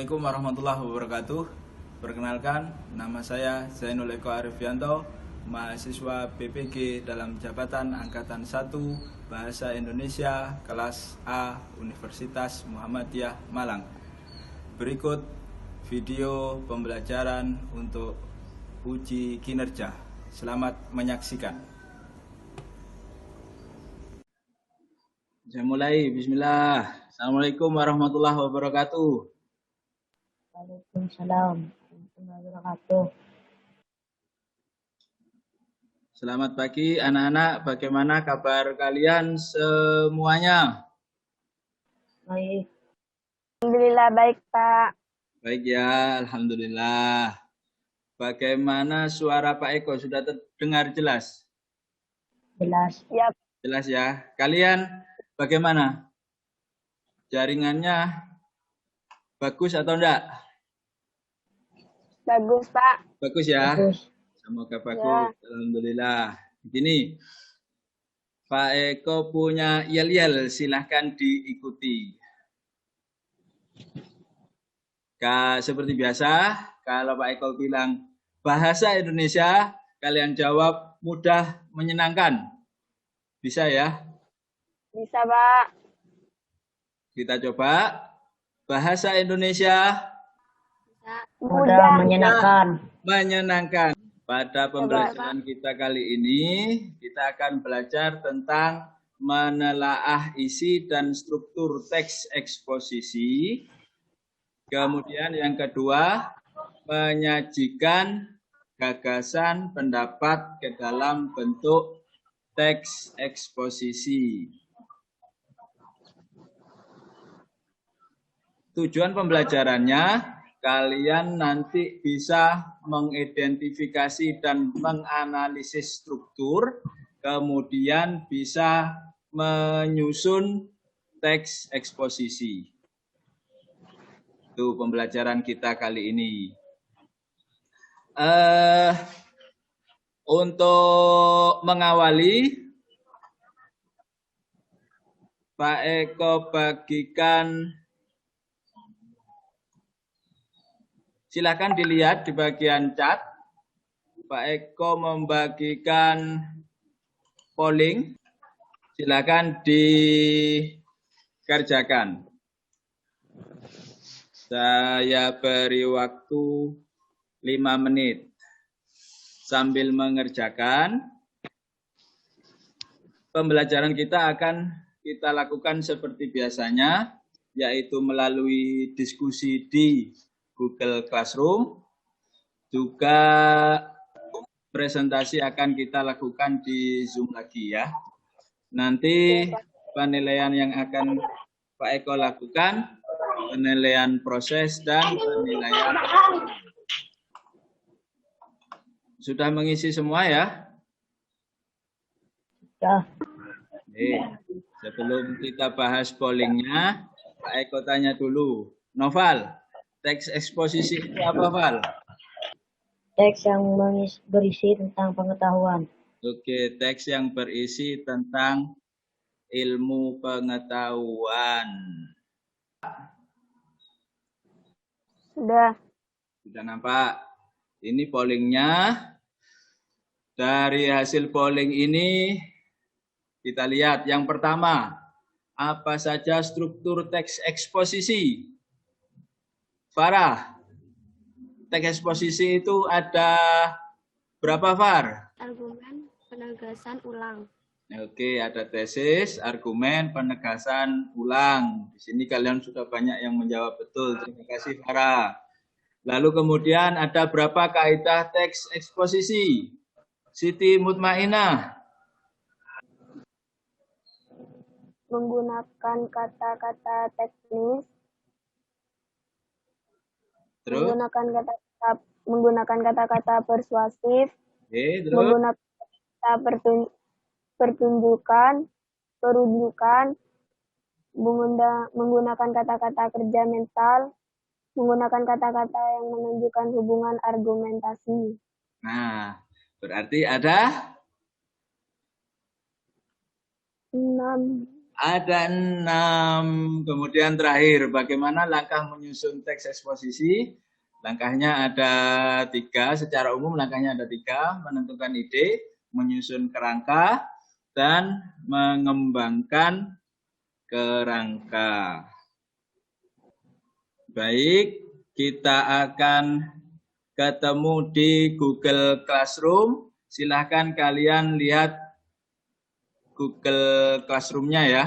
Assalamualaikum warahmatullahi wabarakatuh. Perkenalkan, nama saya Zainul Eko Arifianto, mahasiswa PPG dalam jabatan Angkatan 1 Bahasa Indonesia kelas A Universitas Muhammadiyah Malang. Berikut video pembelajaran untuk uji kinerja. Selamat menyaksikan. Saya mulai, bismillah. Assalamualaikum warahmatullahi wabarakatuh. Waalaikumsalam warahmatullahi wabarakatuh. Selamat pagi anak-anak, bagaimana kabar kalian semuanya? Baik. Alhamdulillah baik, Pak. Baik ya, alhamdulillah. Bagaimana suara Pak Eko, sudah terdengar jelas? Jelas. Ya, Jelas ya. Kalian bagaimana? Jaringannya bagus atau enggak? bagus, Pak. Bagus ya. Bagus. Semoga bagus. Ya. Alhamdulillah. Begini, Pak Eko punya yel-yel, silahkan diikuti. Seperti biasa, kalau Pak Eko bilang bahasa Indonesia, kalian jawab mudah menyenangkan. Bisa ya? Bisa, Pak. Kita coba. Bahasa Indonesia Mudah menyenangkan. menyenangkan. Pada pembelajaran kita kali ini, kita akan belajar tentang menelaah isi dan struktur teks eksposisi. Kemudian yang kedua, menyajikan gagasan pendapat ke dalam bentuk teks eksposisi. Tujuan pembelajarannya, kalian nanti bisa mengidentifikasi dan menganalisis struktur, kemudian bisa menyusun teks eksposisi. Itu pembelajaran kita kali ini. Untuk mengawali, Pak Eko bagikan, silakan dilihat di bagian chat. Pak Eko membagikan polling, silakan dikerjakan. Saya beri waktu 5 menit. Sambil mengerjakan, pembelajaran kita akan kita lakukan seperti biasanya, yaitu melalui diskusi di Google Classroom. Juga presentasi akan kita lakukan di Zoom lagi ya. Nanti penilaian yang akan Pak Eko lakukan, penilaian proses dan penilaian. Sudah mengisi semua ya? Ya. Sebelum kita bahas pollingnya, Pak Eko tanya dulu. Noval, teks eksposisi itu apa, Val? Teks yang berisi tentang pengetahuan. Oke, teks yang berisi tentang ilmu pengetahuan. Sudah. Sudah nampak? Ini pollingnya. Dari hasil polling ini, kita lihat yang pertama, apa saja struktur teks eksposisi? Farah, teks eksposisi itu ada berapa, Far? Argumen, penegasan, ulang. Oke, ada tesis, argumen, penegasan, ulang. Di sini kalian sudah banyak yang menjawab betul. Terima kasih, Farah. Lalu kemudian ada berapa kaidah teks eksposisi? Siti Mutmainah. Menggunakan kata-kata teknis. Terus? Menggunakan kata-kata persuasif. Terus? Menggunakan kata pertunjukan, perujukan, menggunakan kata-kata kerja mental, menggunakan kata-kata yang menunjukkan hubungan argumentasi. Nah, berarti ada 6. Ada 6. Kemudian terakhir, bagaimana langkah menyusun teks eksposisi? Langkahnya ada 3. Secara umum langkahnya ada 3. Menentukan ide, menyusun kerangka, dan mengembangkan kerangka. Baik, kita akan ketemu di Google Classroom. Silahkan kalian lihat Google Classroom-nya ya.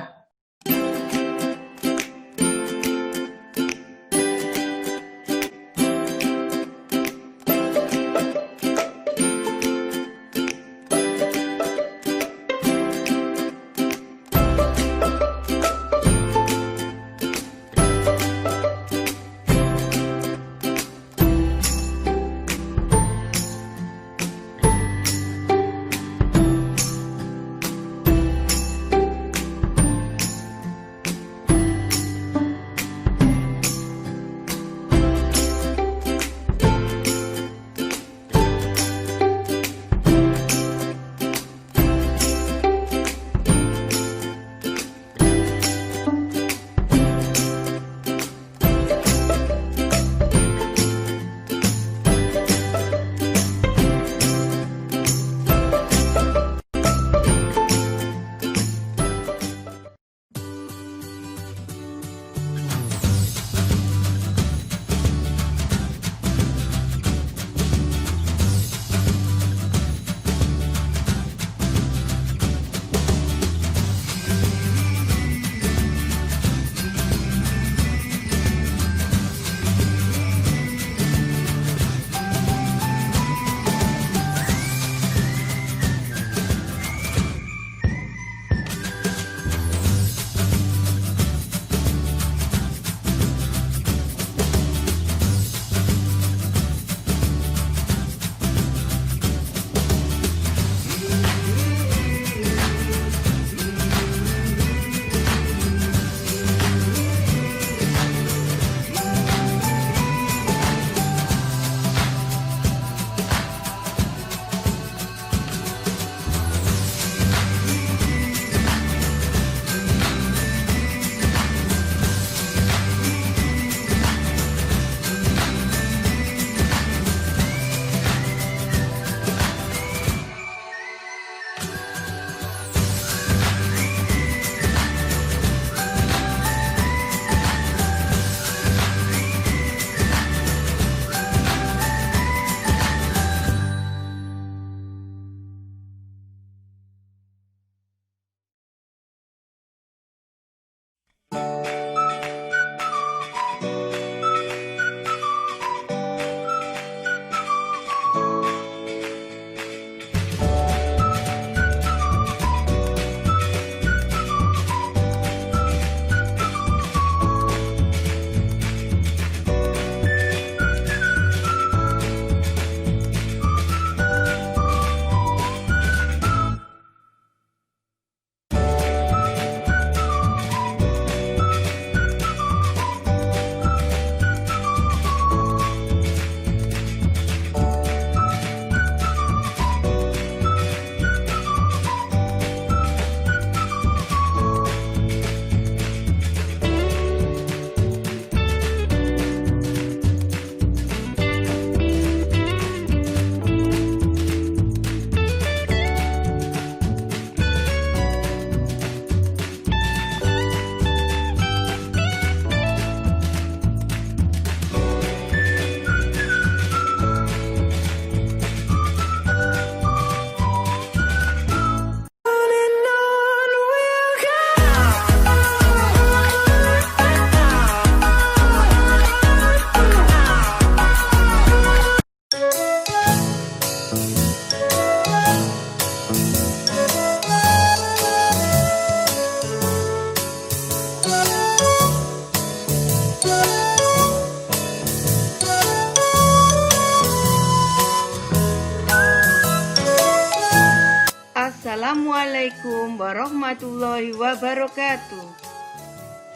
Assalamualaikum warahmatullahi wabarakatuh.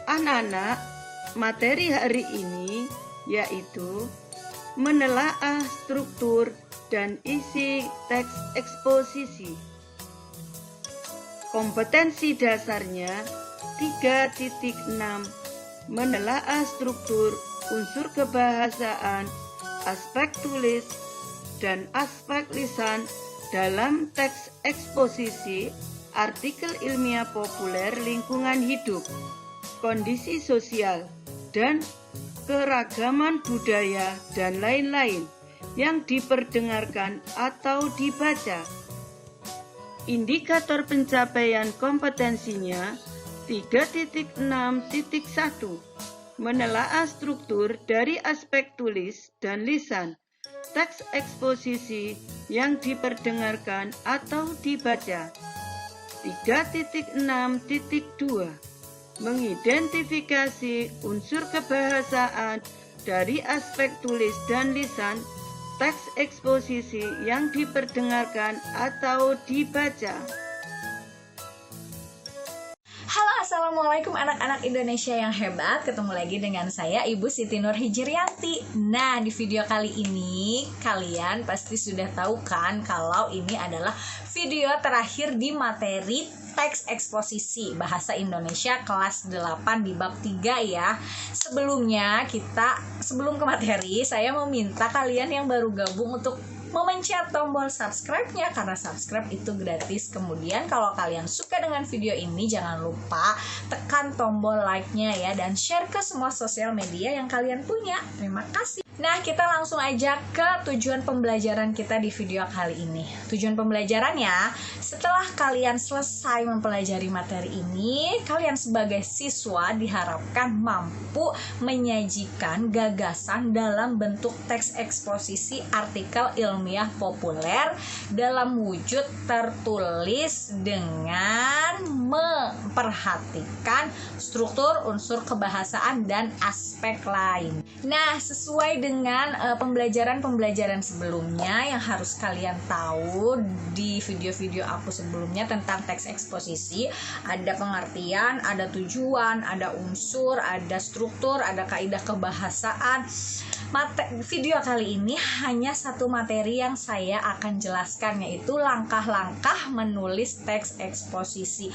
Anak-anak, materi hari ini yaitu menelaah struktur dan isi teks eksposisi. Kompetensi dasarnya 3.6 menelaah struktur unsur kebahasaan, aspek tulis, dan aspek lisan dalam teks eksposisi, artikel ilmiah populer lingkungan hidup, kondisi sosial, dan keragaman budaya, dan lain-lain yang diperdengarkan atau dibaca. Indikator pencapaian kompetensinya 3.6.1 menelaah struktur dari aspek tulis dan lisan teks eksposisi yang diperdengarkan atau dibaca. 3.6.2 mengidentifikasi unsur kebahasaan dari aspek tulis dan lisan teks eksposisi yang diperdengarkan atau dibaca. Halo, assalamualaikum anak-anak Indonesia yang hebat. Ketemu lagi dengan saya, Ibu Siti Nur Hijrianti. Nah, di video kali ini kalian pasti sudah tahu kan kalau ini adalah video terakhir di materi teks eksposisi bahasa Indonesia kelas 8 di bab 3 ya. Sebelum ke materi, saya mau minta kalian yang baru gabung untuk memencet tombol subscribe-nya karena subscribe itu gratis. Kemudian kalau kalian suka dengan video ini jangan lupa tekan tombol like-nya ya dan share ke semua sosial media yang kalian punya. Terima kasih. Nah, kita langsung aja ke tujuan pembelajaran kita di video kali ini. Tujuan pembelajarannya, setelah kalian selesai mempelajari materi ini, kalian sebagai siswa diharapkan mampu menyajikan gagasan dalam bentuk teks eksposisi artikel ilmiah populer dalam wujud tertulis dengan memperhatikan struktur unsur kebahasaan dan aspek lain. Nah, sesuai dengan pembelajaran sebelumnya yang harus kalian tahu di video-video aku sebelumnya tentang teks eksposisi, ada pengertian, ada tujuan, ada unsur, ada struktur, ada kaidah kebahasaan. Video kali ini hanya satu materi yang saya akan jelaskan, yaitu langkah-langkah menulis teks eksposisi.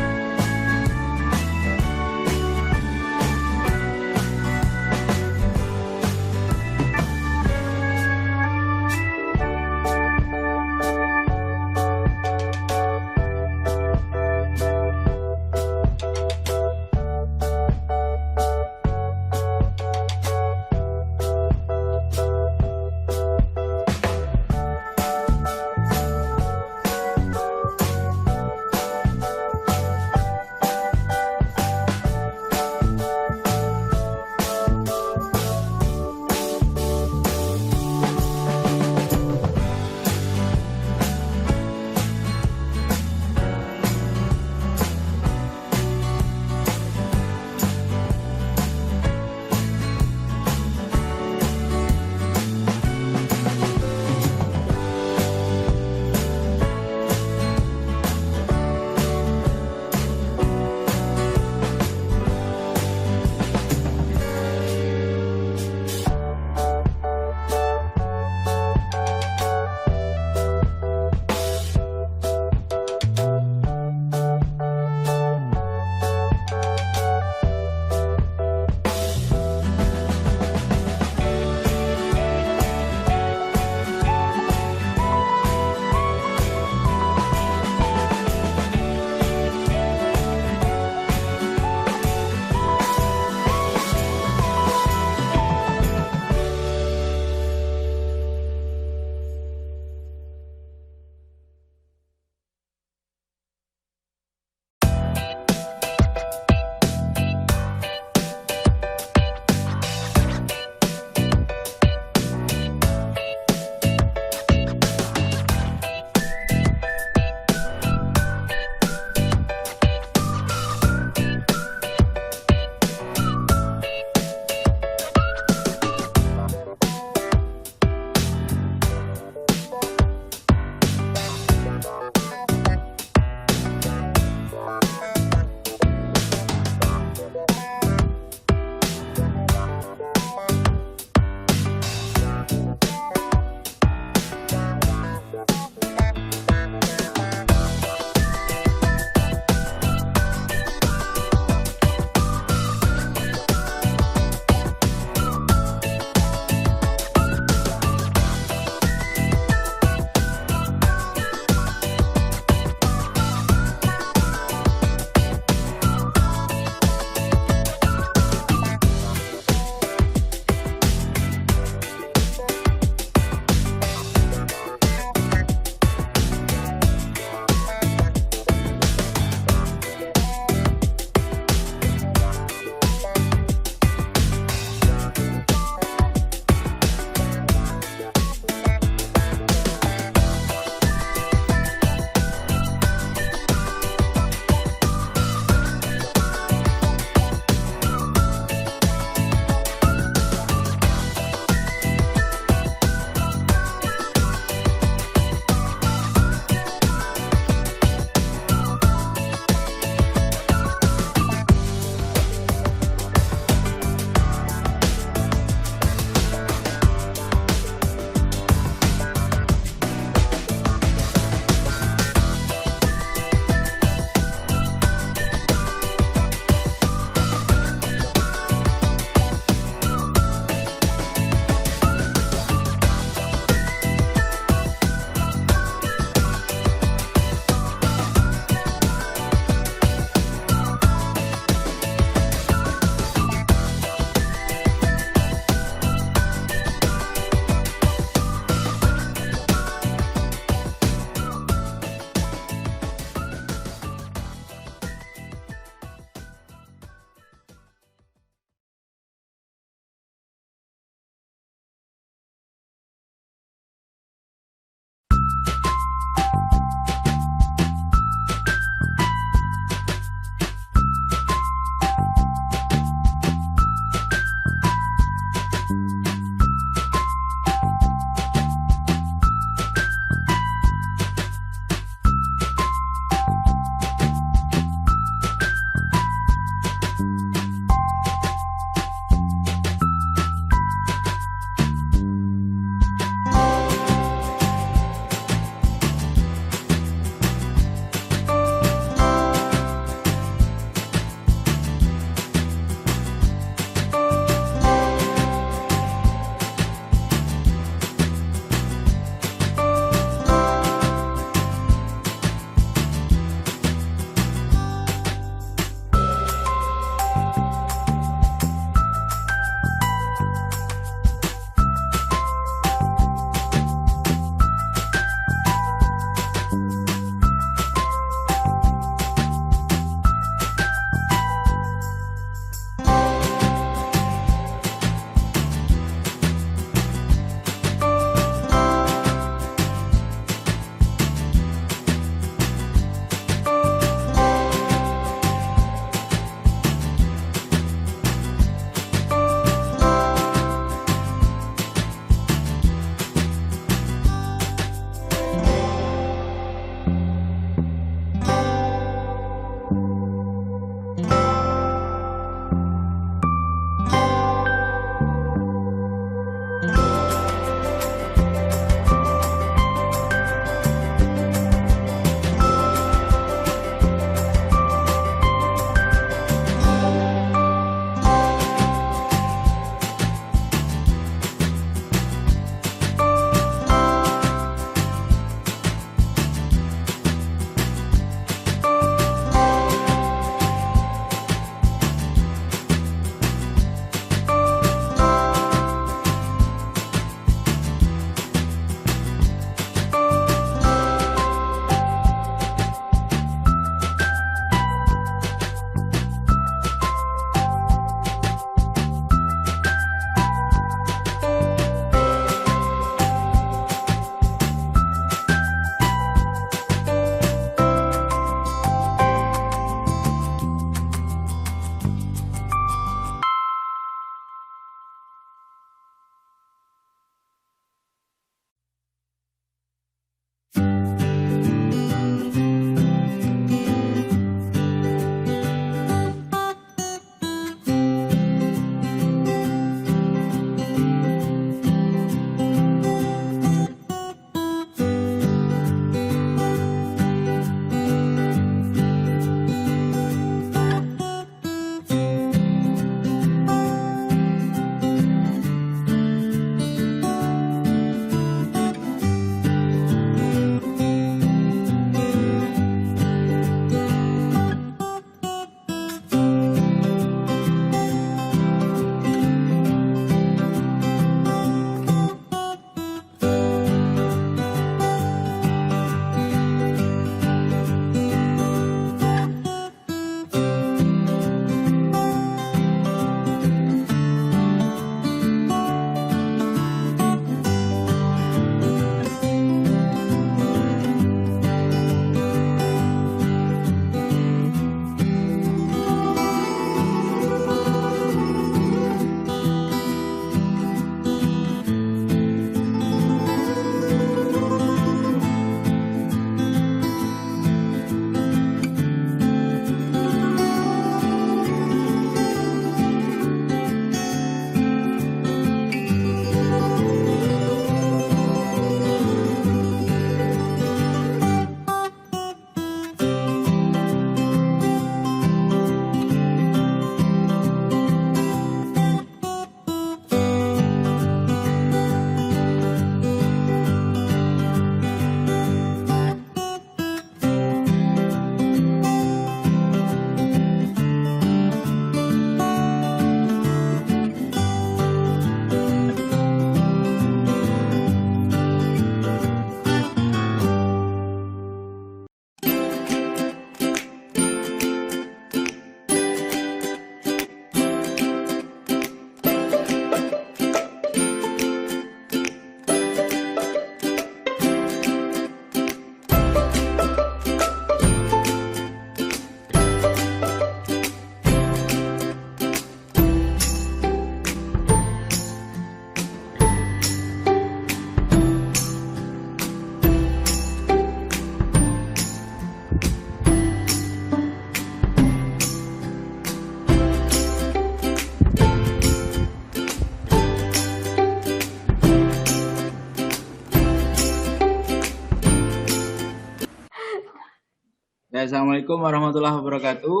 Assalamualaikum warahmatullahi wabarakatuh.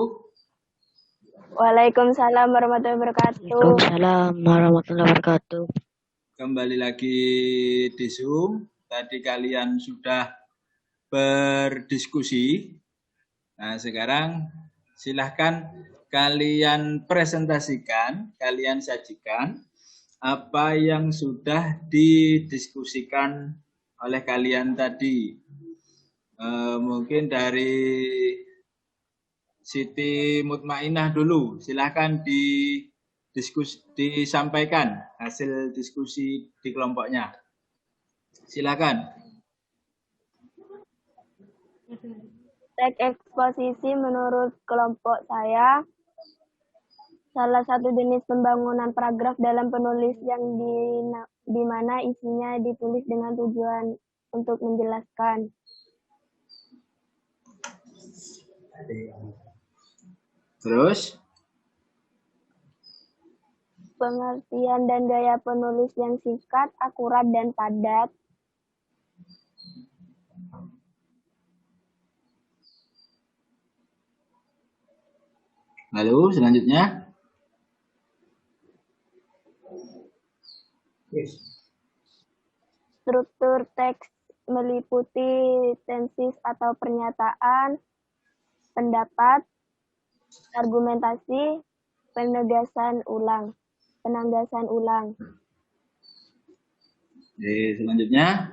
Waalaikumsalam warahmatullahi wabarakatuh. Waalaikumsalam warahmatullahi wabarakatuh. Kembali lagi di Zoom. Tadi kalian sudah berdiskusi. Nah, sekarang silahkan kalian presentasikan, kalian sajikan apa yang sudah didiskusikan oleh kalian tadi. Mungkin dari Siti Mutmainah dulu, silahkan disampaikan hasil diskusi di kelompoknya. Silakan. Teks eksposisi menurut kelompok saya salah satu jenis pembangunan paragraf dalam penulis yang di mana isinya ditulis dengan tujuan untuk menjelaskan. Terus? Pengertian dan gaya penulis yang singkat, akurat, dan padat. Lalu selanjutnya? Struktur teks meliputi tesis atau pernyataan, pendapat, argumentasi, penanggasan ulang. Selanjutnya?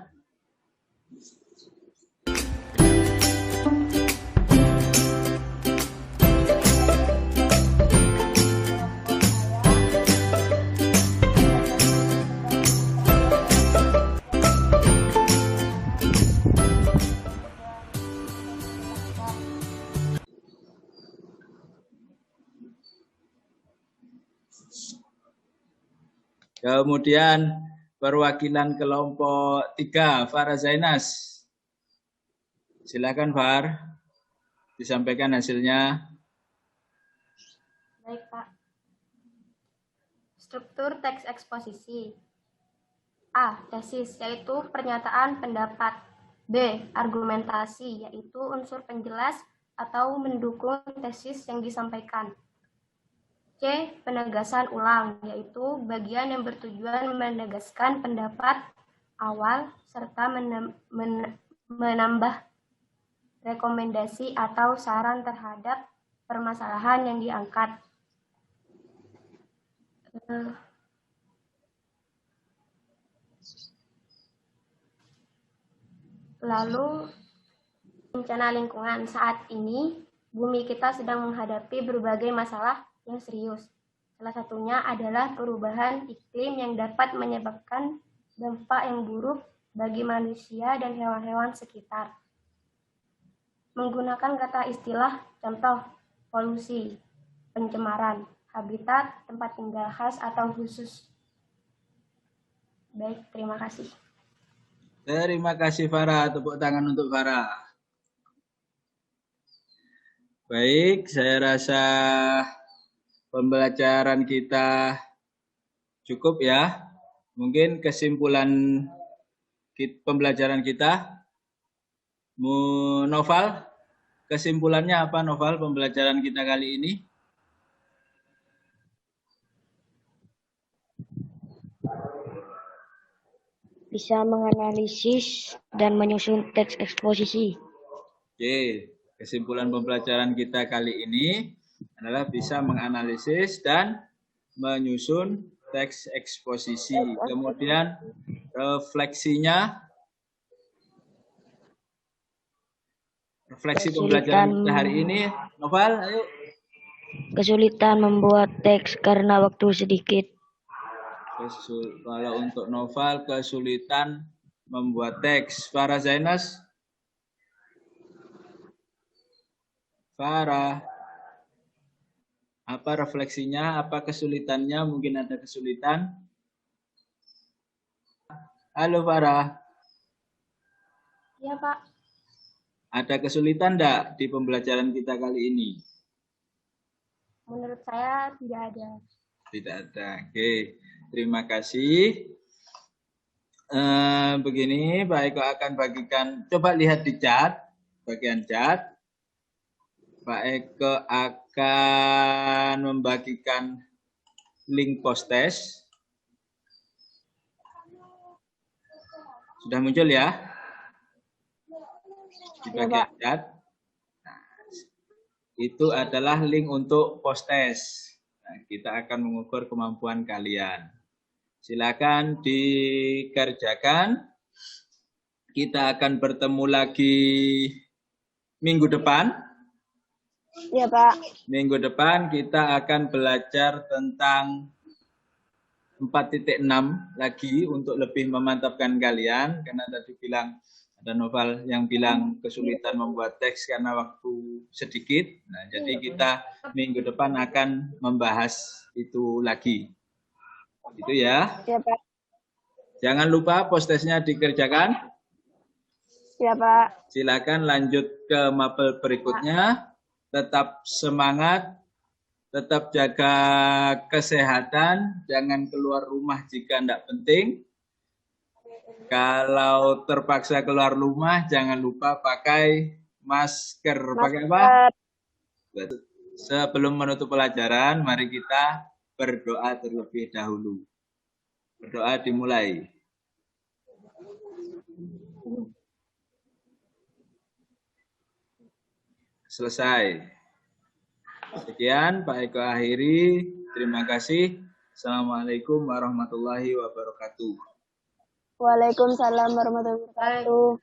Kemudian perwakilan kelompok 3, Farah Zainas. Silakan Far, disampaikan hasilnya. Baik, Pak. Struktur teks eksposisi. A. Tesis, yaitu pernyataan pendapat. B. Argumentasi, yaitu unsur penjelas atau mendukung tesis yang disampaikan. C. Penegasan ulang, yaitu bagian yang bertujuan menegaskan pendapat awal serta menambah rekomendasi atau saran terhadap permasalahan yang diangkat. Lalu, bencana lingkungan. Saat ini, bumi kita sedang menghadapi berbagai masalah yang serius. Salah satunya adalah perubahan iklim yang dapat menyebabkan dampak yang buruk bagi manusia dan hewan-hewan sekitar. Menggunakan kata istilah contoh, polusi, pencemaran, habitat, tempat tinggal khas atau khusus. Baik, terima kasih. Terima kasih Farah, tepuk tangan untuk Farah. Baik, saya rasa pembelajaran kita cukup ya. Mungkin kesimpulan pembelajaran kita, Noval, kesimpulannya apa Noval pembelajaran kita kali ini? Bisa menganalisis dan menyusun teks eksposisi. Oke, kesimpulan pembelajaran kita kali ini adalah bisa menganalisis dan menyusun teks eksposisi. Kemudian refleksinya, refleksi pembelajaran kita hari ini, Noval, ayo. Kesulitan membuat teks karena waktu sedikit. Kalau untuk Noval, kesulitan membuat teks. Farah Zainas? Farah, apa refleksinya? Apa kesulitannya? Mungkin ada kesulitan. Halo Farah. Ya, Pak. Ada kesulitan enggak di pembelajaran kita kali ini? Menurut saya tidak ada. Tidak ada. Oke, terima kasih. Begini, Pak Eko akan bagikan. Coba lihat di chat, bagian chat. Pak Eko akan membagikan link post-test. Sudah muncul ya? Di bagian chat. Nah, itu adalah link untuk post-test. Nah, kita akan mengukur kemampuan kalian. Silakan dikerjakan. Kita akan bertemu lagi minggu depan. Ya, Pak. Minggu depan kita akan belajar tentang 4.6 lagi untuk lebih memantapkan kalian. Karena tadi bilang, ada Noval yang bilang kesulitan membuat teks karena waktu sedikit. Nah, jadi kita minggu depan akan membahas itu lagi. Itu ya. Ya, Pak. Jangan lupa post-testnya dikerjakan. Ya, Pak. Silakan lanjut ke mapel berikutnya. Tetap semangat, tetap jaga kesehatan, jangan keluar rumah jika tidak penting. Kalau terpaksa keluar rumah, jangan lupa pakai masker. Pakai apa? Sebelum menutup pelajaran, mari kita berdoa terlebih dahulu. Berdoa dimulai. Selesai. Sekian Pak Eko akhiri. Terima kasih. Assalamualaikum warahmatullahi wabarakatuh. Waalaikumsalam warahmatullahi wabarakatuh.